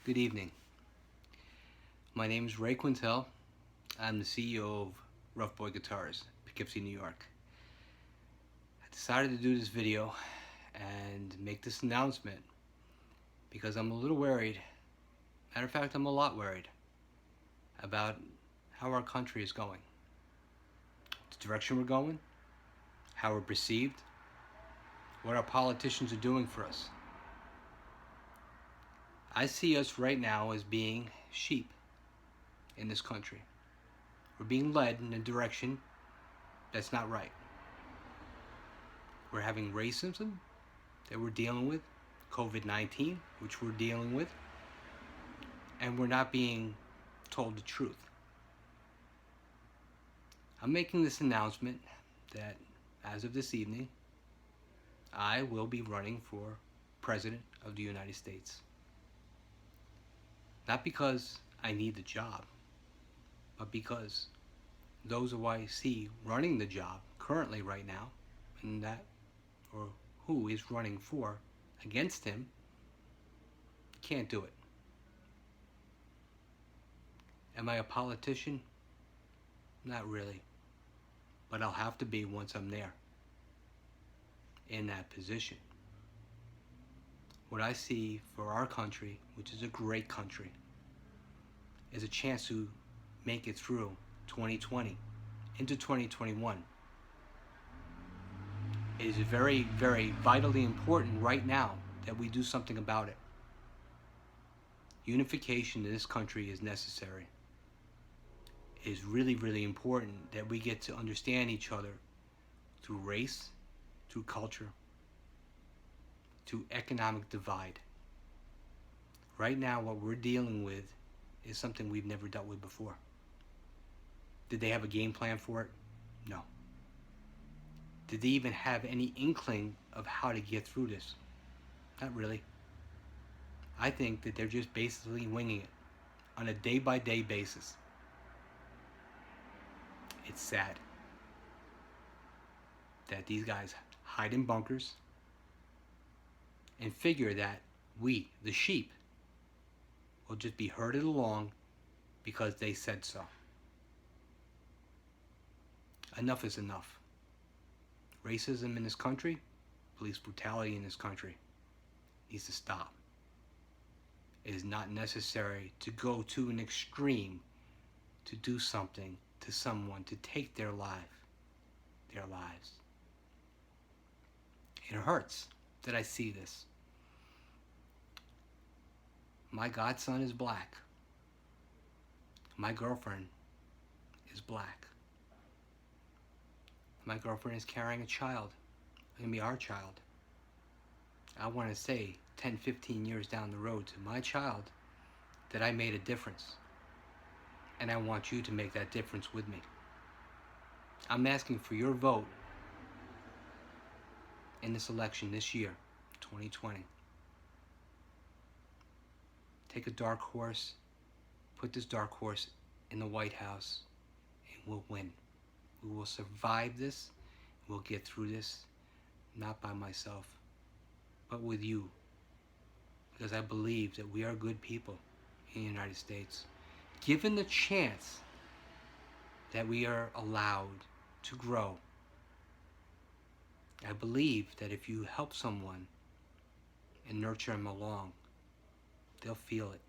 Good evening. My name is Ray Quintal. I'm the CEO of Rough Boy Guitars, Poughkeepsie, New York. I decided to do this video and make this announcement because I'm a little worried. Matter of fact, I'm a lot worried about how our country is going, the direction we're going, how we're perceived, what our politicians are doing for us. I see us right now as being sheep in this country. We're being led in a direction that's not right. We're having racism that we're dealing with, COVID-19, which we're dealing with, and we're not being told the truth. I'm making this announcement that as of this evening, I will be running for President of the United States. Not because I need the job, but because those who I see running the job currently right now, and that, or who is running for against him, can't do it. Am I a politician? Not really. But I'll have to be once I'm there, in that position. What I see for our country, which is a great country, is a chance to make it through 2020 into 2021. It is very, very vitally important right now that we do something about it. Unification in this country is necessary. It is really, really important that we get to understand each other through race, through culture, through economic divide. Right now, what we're dealing with is something we've never dealt with before. Did they have a game plan for it? No. Did they even have any inkling of how to get through this? Not really. I think that they're just basically winging it on a day-by-day basis. It's sad that these guys hide in bunkers and figure that we, the sheep, will just be herded along because they said so. Enough is enough. Racism in this country, police brutality in this country needs to stop. It is not necessary to go to an extreme to do something to someone, to take their lives. It hurts that I see this. My godson is black. My girlfriend is black. My girlfriend is carrying a child. It's going to be our child. I want to say 10, 15 years down the road to my child that I made a difference. And I want you to make that difference with me. I'm asking for your vote in this election this year, 2020. Take a dark horse, put this dark horse in the White House, and we'll win. We will survive this. We'll get through this, not by myself, but with you. Because I believe that we are good people in the United States. Given the chance that we are allowed to grow, I believe that if you help someone and nurture them along, they'll feel it.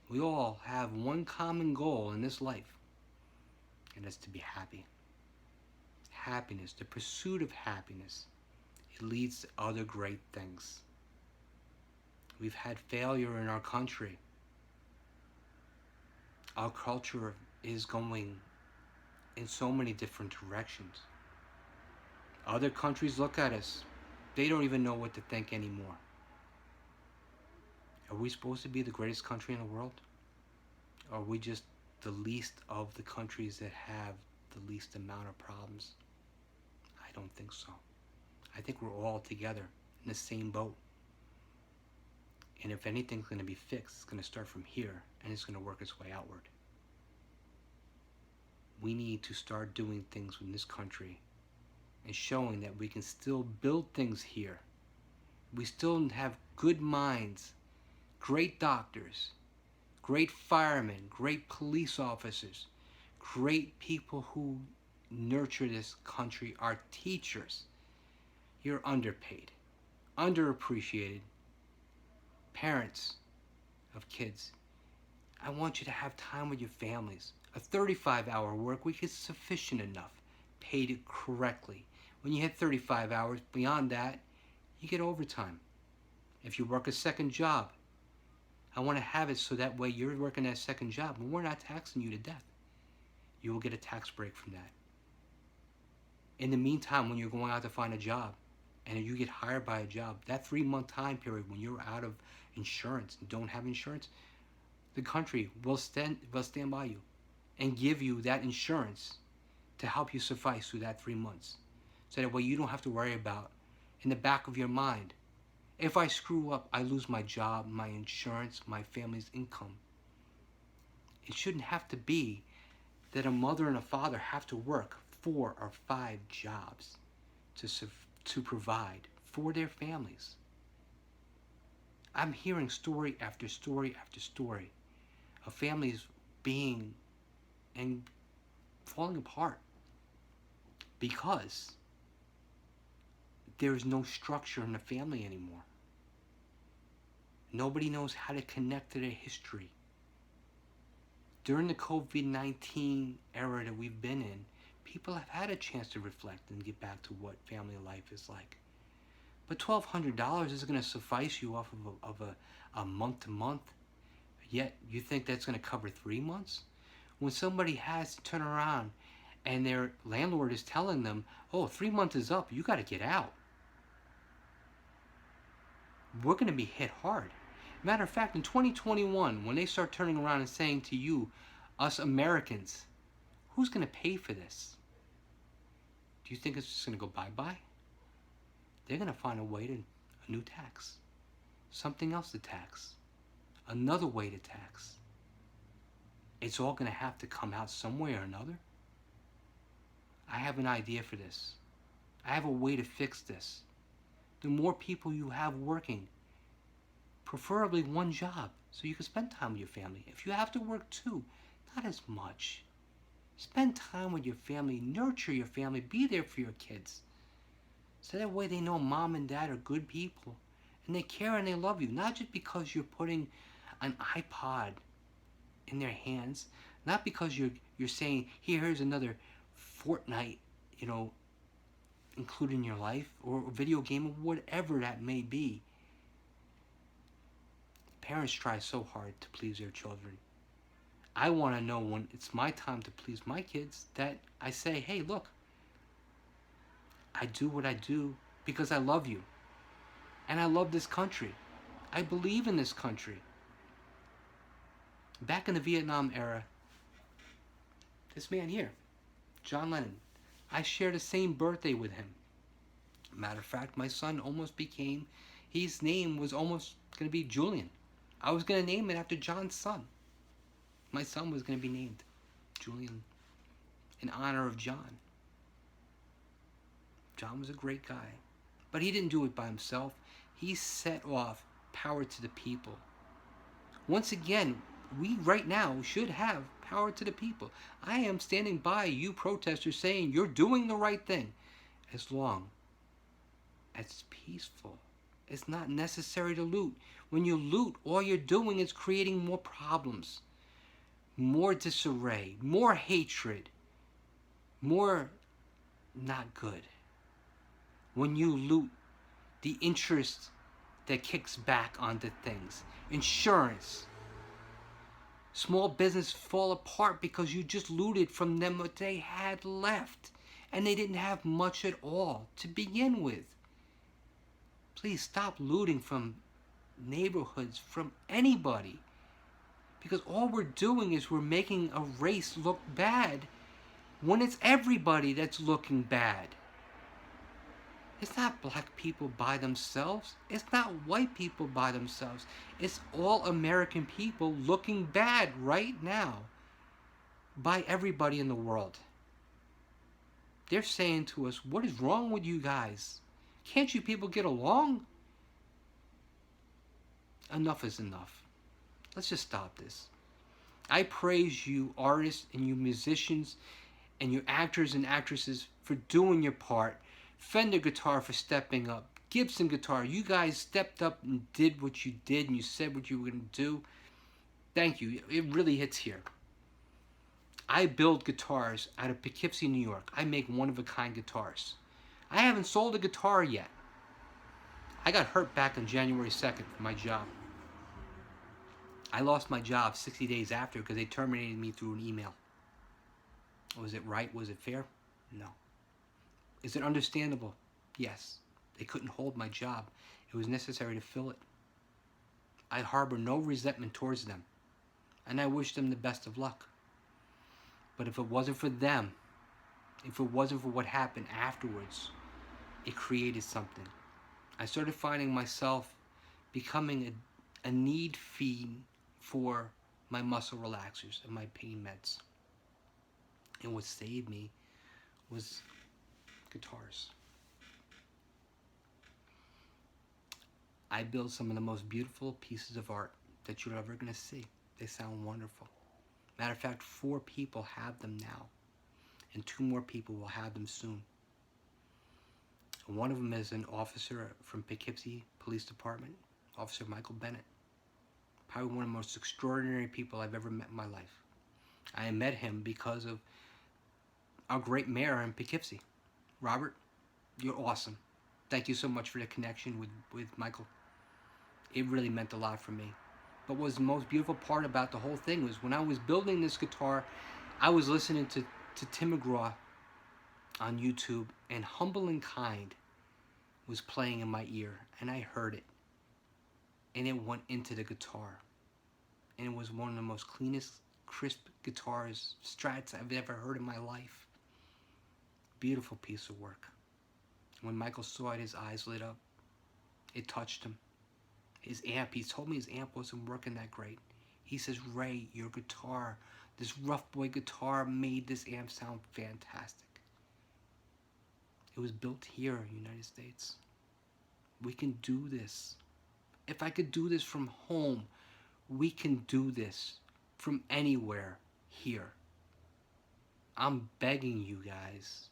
We all have one common goal in this life, and that's to be happy. Happiness, the pursuit of happiness, it leads to other great things. We've had failure in our country. Our culture is going in so many different directions. Other countries look at us. They don't even know what to think anymore. Are we supposed to be the greatest country in the world? Or are we just the least of the countries that have the least amount of problems? I don't think so. I think we're all together in the same boat. And if anything's going to be fixed, it's going to start from here, and it's going to work its way outward. We need to start doing things in this country and showing that we can still build things here. We still have good minds great doctors, great firemen, great police officers, great people who nurture this country, our teachers. You're underpaid, underappreciated. Parents of kids, I want you to have time with your families. A 35-hour work week is sufficient enough, paid correctly. When you hit 35 hours, beyond that, you get overtime. If you work a second job, I want to have it so that way you're working that second job and we're not taxing you to death. You will get a tax break from that. In the meantime, when you're going out to find a job and you get hired by a job, that 3-month time period when you're out of insurance and don't have insurance, the country will stand by you and give you that insurance to help you suffice through that 3 months. So that way you don't have to worry about, in the back of your mind, if I screw up, I lose my job, my insurance, my family's income. It shouldn't have to be that a mother and a father have to work 4 or 5 jobs to provide for their families. I'm hearing story after story after story of families being and falling apart because there is no structure in the family anymore. Nobody knows how to connect to their history. During the COVID-19 era that we've been in, people have had a chance to reflect and get back to what family life is like. But $1,200 is going to suffice you off of a month to month. Yet you think that's going to cover 3 months? When somebody has to turn around and their landlord is telling them, oh, 3 months is up, you got to get out. We're going to be hit hard. Matter of fact, in 2021, when they start turning around and saying to you, us Americans, who's going to pay for this? Do you think it's just going to go bye-bye? They're going to find a way to, a new tax. Something else to tax. Another way to tax. It's all going to have to come out some way or another. I have an idea for this. I have a way to fix this. The more people you have working, preferably one job, so you can spend time with your family. If you have to work 2, not as much. Spend time with your family, nurture your family, be there for your kids. So that way they know mom and dad are good people, and they care and they love you, not just because you're putting an iPod in their hands, not because you're saying, here's another Fortnite, included in your life, or a video game, or whatever that may be. Parents try so hard to please their children. I want to know when it's my time to please my kids that I say, hey, look, I do what I do because I love you. And I love this country. I believe in this country. Back in the Vietnam era, this man here, John Lennon, I share the same birthday with him. Matter of fact, my son almost became, his name was almost going to be Julian. I was going to name it after John's son. My son was going to be named Julian in honor of John. John was a great guy. But he didn't do it by himself. He set off power to the people. Once again, we right now should have power to the people. I am standing by you protesters saying you're doing the right thing as long as it's peaceful. It's not necessary to loot. When you loot, all you're doing is creating more problems, more disarray, more hatred, more not good. When you loot, the interest that kicks back onto things, insurance, small business fall apart because you just looted from them what they had left, and they didn't have much at all to begin with. Please stop looting from neighborhoods, from anybody. Because all we're doing is we're making a race look bad when it's everybody that's looking bad. It's not black people by themselves. It's not white people by themselves. It's all American people looking bad right now by everybody in the world. They're saying to us, what is wrong with you guys? Can't you people get along? Enough is enough. Let's just stop this. I praise you, artists, and you musicians, and your actors and actresses for doing your part. Fender Guitar for stepping up. Gibson Guitar, you guys stepped up and did what you did, and you said what you were going to do. Thank you. It really hits here. I build guitars out of Poughkeepsie, New York. I make one-of-a-kind guitars. I haven't sold a guitar yet. I got hurt back on January 2nd for my job. I lost my job 60 days after because they terminated me through an email. Was it right? Was it fair? No. Is it understandable? Yes. They couldn't hold my job. It was necessary to fill it. I harbor no resentment towards them, and I wish them the best of luck. But if it wasn't for them, if it wasn't for what happened afterwards, it created something. I started finding myself becoming a need fiend for my muscle relaxers and my pain meds. And what saved me was guitars. I build some of the most beautiful pieces of art that you're ever going to see. They sound wonderful. Matter of fact, 4 people have them now, and 2 more people will have them soon. One of them is an officer from Poughkeepsie Police Department, Officer Michael Bennett. Probably one of the most extraordinary people I've ever met in my life. I met him because of our great mayor in Poughkeepsie. Robert, you're awesome. Thank you so much for the connection with Michael. It really meant a lot for me. But what was the most beautiful part about the whole thing was when I was building this guitar, I was listening to Tim McGraw on YouTube, and Humble and Kind was playing in my ear, and I heard it. And it went into the guitar. And it was one of the most cleanest, crisp guitars, strats I've ever heard in my life. Beautiful piece of work. When Michael saw it, his eyes lit up. It touched him. His amp, he told me his amp wasn't working that great. He says, Ray, your guitar, this rough boy guitar made this amp sound fantastic. It was built here in the United States. We can do this. If I could do this from home, we can do this from anywhere here. I'm begging you guys.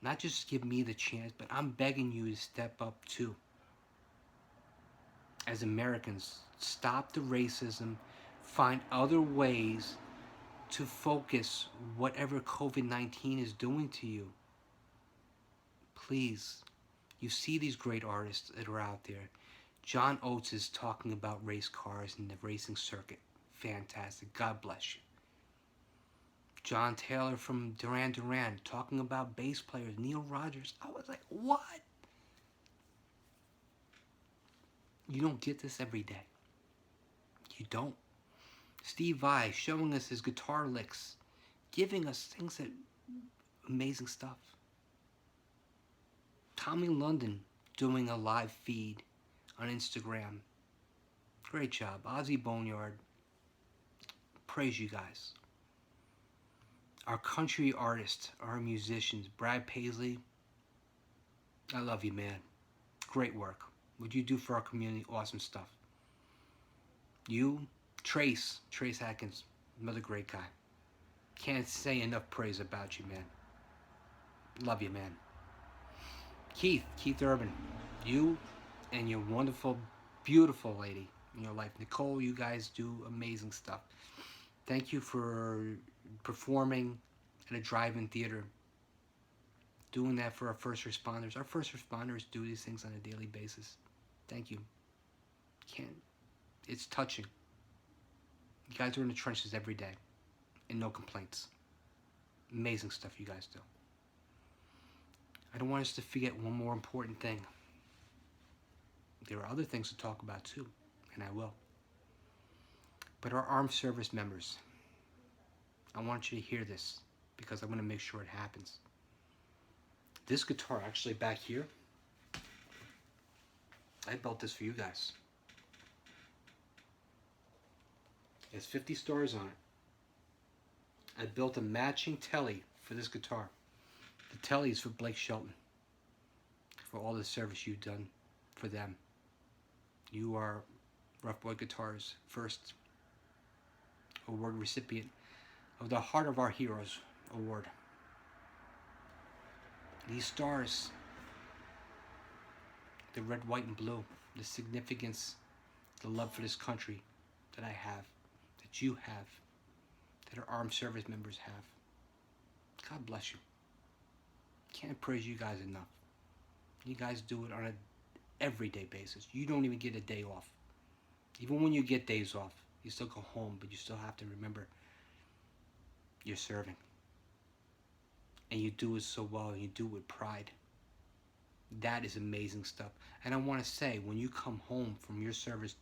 Not just give me the chance, but I'm begging you to step up too. As Americans, stop the racism, find other ways to focus whatever COVID-19 is doing to you. Please, you see these great artists that are out there. John Oates is talking about race cars and the racing circuit. Fantastic. God bless you. John Taylor from Duran Duran talking about bass players. Neil Rogers. I was like, what? You don't get this every day. You don't. Steve Vai showing us his guitar licks, giving us things that amazing stuff. Tommy London doing a live feed on Instagram. Great job. Ozzy Boneyard. Praise you guys. Our country artists, our musicians. Brad Paisley. I love you, man. Great work. What you do for our community, awesome stuff. You, Trace Atkins, another great guy. Can't say enough praise about you, man. Love you, man. Keith Urban, you and your wonderful, beautiful lady in your life. Nicole, you guys do amazing stuff. Thank you for performing at a drive-in theater. Doing that for our first responders. Our first responders do these things on a daily basis. Thank you. It's touching. You guys are in the trenches every day. And no complaints. Amazing stuff you guys do. I don't want us to forget one more important thing. There are other things to talk about too, and I will. But our armed service members, I want you to hear this because I want to make sure it happens. This guitar actually back here, I built this for you guys. It has 50 stars on it. I built a matching telly for this guitar. The telly is for Blake Shelton, for all the service you've done for them. You are Rough Boy Guitar's first award recipient of the Heart of Our Heroes Award. These stars, the red, white, and blue, the significance, the love for this country that I have, that you have, that our armed service members have. God bless you. Can't praise you guys enough. You guys do it on an everyday basis. You don't even get a day off. Even when you get days off, you still go home, but you still have to remember you're serving. And you do it so well, and you do it with pride. That is amazing stuff. And I want to say, when you come home from your service,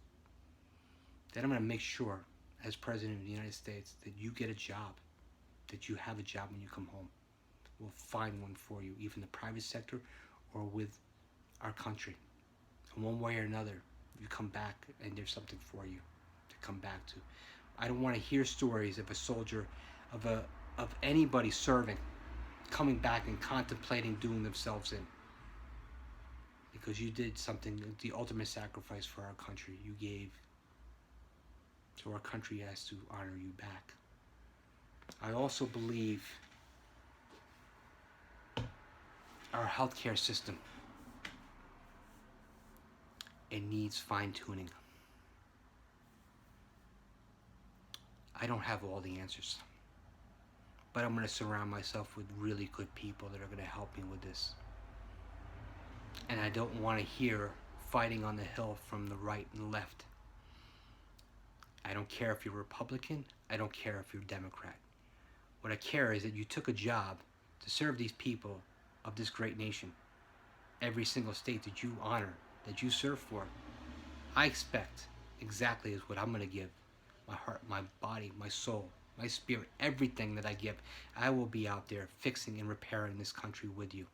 that I'm going to make sure, as President of the United States, that you get a job, that you have a job when you come home. We'll find one for you, even the private sector or with our country. And one way or another, you come back and there's something for you to come back to. I don't want to hear stories of a soldier, of anybody serving, coming back and contemplating doing themselves in. Because you did something, the ultimate sacrifice for our country. You gave. So our country has to honor you back. I also believe our healthcare system, it needs fine-tuning. I don't have all the answers, but I'm going to surround myself with really good people that are going to help me with this. And I don't want to hear fighting on the hill from the right and left. I don't care if you're Republican. I don't care if you're Democrat. What I care is that you took a job to serve these people of this great nation. Every single state that you honor, that you serve for, I expect exactly is what I'm going to give. My heart, my body, my soul, my spirit, everything that I give. I will be out there fixing and repairing this country with you.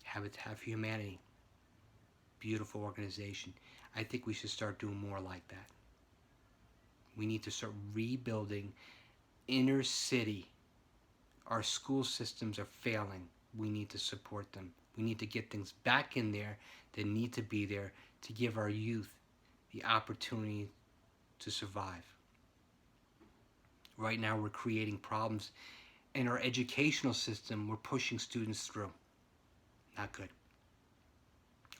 Habitat for Humanity. Beautiful organization. I think we should start doing more like that. We need to start rebuilding inner city. Our school systems are failing. We need to support them. We need to get things back in there that need to be there to give our youth the opportunity to survive. Right now we're creating problems in our educational system. We're pushing students through. Not good.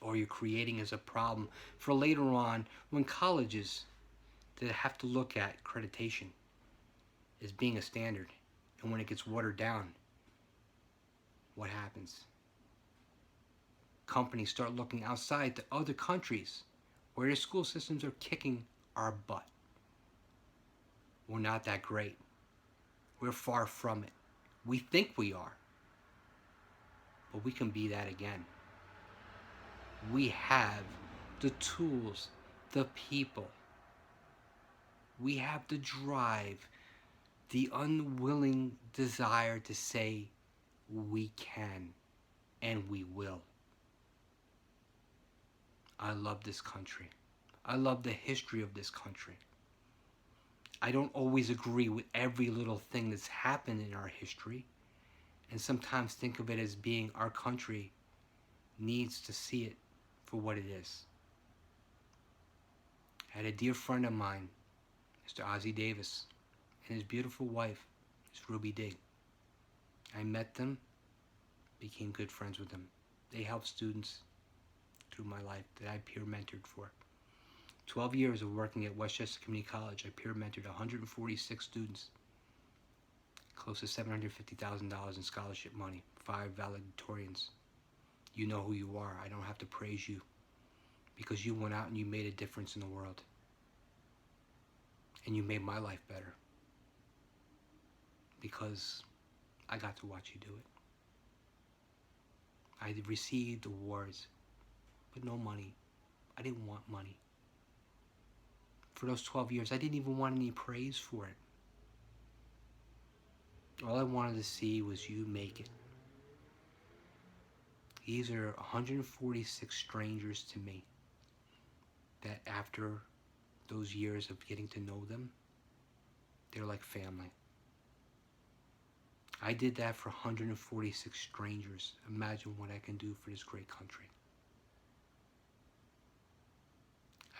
Or you're creating as a problem for later on when colleges that have to look at accreditation as being a standard. And when it gets watered down, what happens? Companies start looking outside to other countries where their school systems are kicking our butt. We're not that great. We're far from it. We think we are. But we can be that again. We have the tools, the people. We have the drive, the unwilling desire to say we can and we will. I love this country. I love the history of this country. I don't always agree with every little thing that's happened in our history, and sometimes think of it as being our country needs to see it for what it is. I had a dear friend of mine, Mr. Ozzie Davis, and his beautiful wife, Miss Ruby D. I met them, became good friends with them. They helped students through my life that I peer mentored for. 12 years of working at Westchester Community College, I peer mentored 146 students, close to $750,000 in scholarship money, 5 valedictorians. You know who you are. I don't have to praise you because you went out and you made a difference in the world. And you made my life better because I got to watch you do it. I received awards, but no money. I didn't want money. For those 12 years, I didn't even want any praise for it. All I wanted to see was you make it. These are 146 strangers to me that after those years of getting to know them, they're like family. I did that for 146 strangers. Imagine what I can do for this great country.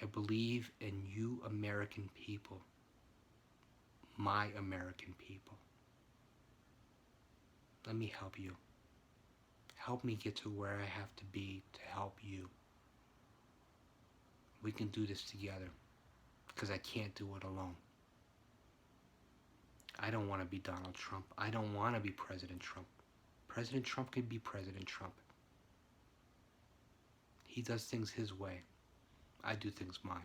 I believe in you American people, my American people. Let me help you. Help me get to where I have to be to help you. We can do this together, because I can't do it alone. I don't want to be Donald Trump. I don't want to be President Trump. President Trump can be President Trump. He does things his way. I do things mine.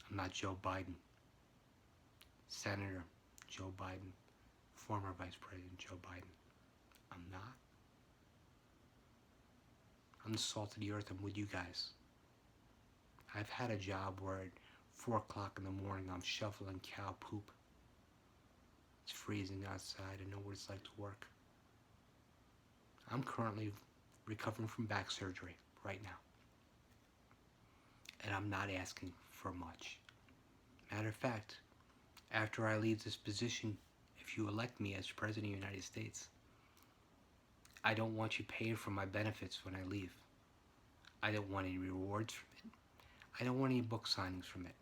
I'm not Joe Biden. Senator Joe Biden. Former Vice President Joe Biden. I'm not. I'm the salt of the earth. I'm with you guys. I've had a job where at 4 o'clock in the morning I'm shoveling cow poop. It's freezing outside. I know what it's like to work. I'm currently recovering from back surgery right now. And I'm not asking for much. Matter of fact, after I leave this position, if you elect me as President of the United States, I don't want you paying for my benefits when I leave. I don't want any rewards from it. I don't want any book signings from it.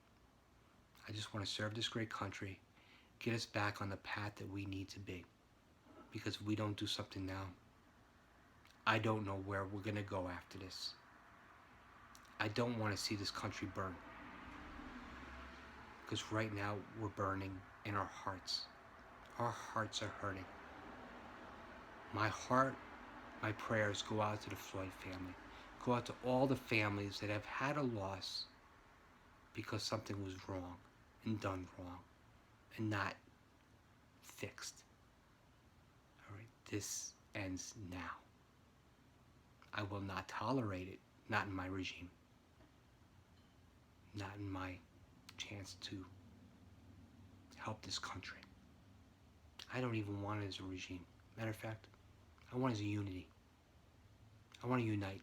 I just want to serve this great country, get us back on the path that we need to be. Because if we don't do something now, I don't know where we're going to go after this. I don't want to see this country burn. Because right now we're burning in our hearts. Our hearts are hurting. My heart, my prayers go out to the Floyd family. Go out to all the families that have had a loss because something was wrong and done wrong and not fixed. All right, this ends now. I will not tolerate it, not in my regime, not in my chance to help this country. I don't even want it as a regime. Matter of fact, I want it as a unity. I want to unite.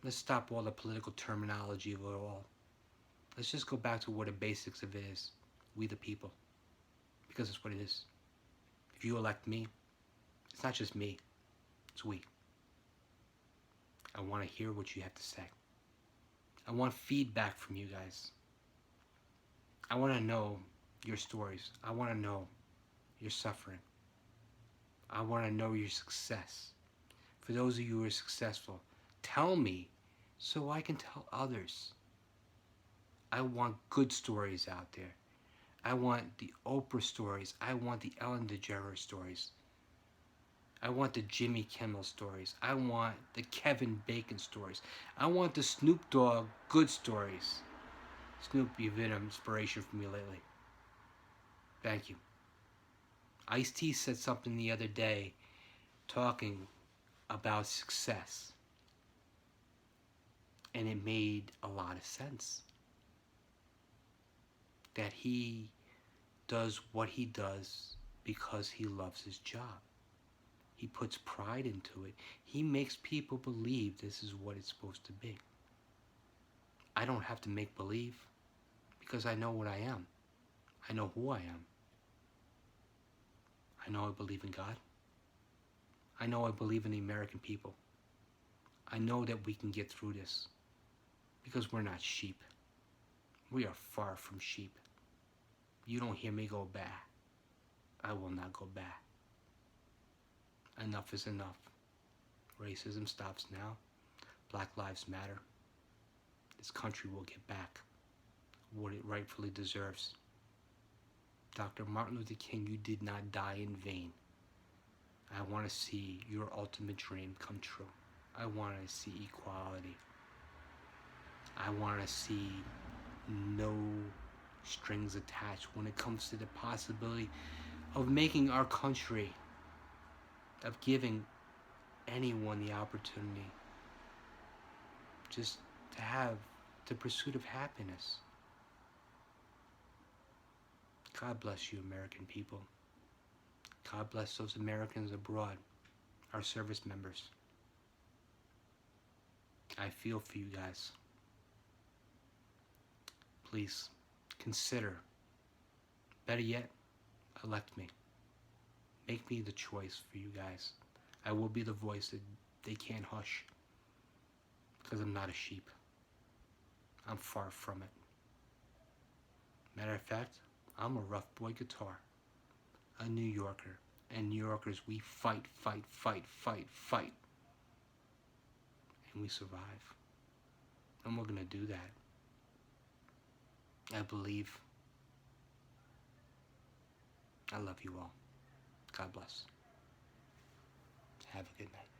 Let's stop all the political terminology of it all. Let's just go back to what the basics of it is. We the people. Because it's what it is. If you elect me, it's not just me. It's we. I want to hear what you have to say. I want feedback from you guys. I want to know your stories. I want to know your suffering. I want to know your success. For those of you who are successful, tell me so I can tell others. I want good stories out there. I want the Oprah stories. I want the Ellen DeGeneres stories. I want the Jimmy Kimmel stories. I want the Kevin Bacon stories. I want the Snoop Dogg good stories. Snoop, you've been an inspiration for me lately. Thank you. Ice-T said something the other day talking about success. And it made a lot of sense. That he does what he does because he loves his job. He puts pride into it. He makes people believe this is what it's supposed to be. I don't have to make believe because I know what I am. I know who I am. I know I believe in God. I know I believe in the American people. I know that we can get through this because we're not sheep. We are far from sheep. You don't hear me go bah. I will not go bah. Enough is enough. Racism stops now. Black Lives Matter. This country will get back what it rightfully deserves. Dr. Martin Luther King, you did not die in vain. I want to see your ultimate dream come true. I want to see equality. I want to see no strings attached when it comes to the possibility of making our country, of giving anyone the opportunity just to have the pursuit of happiness. God bless you, American people. God bless those Americans abroad, our service members. I feel for you guys. Please consider, better yet, elect me. Make me the choice for you guys. I will be the voice that they can't hush because I'm not a sheep. I'm far from it. Matter of fact, I'm a rough boy guitar, a New Yorker. And New Yorkers, we fight, fight, fight, fight, fight. And we survive. And we're going to do that. I believe. I love you all. God bless. Have a good night.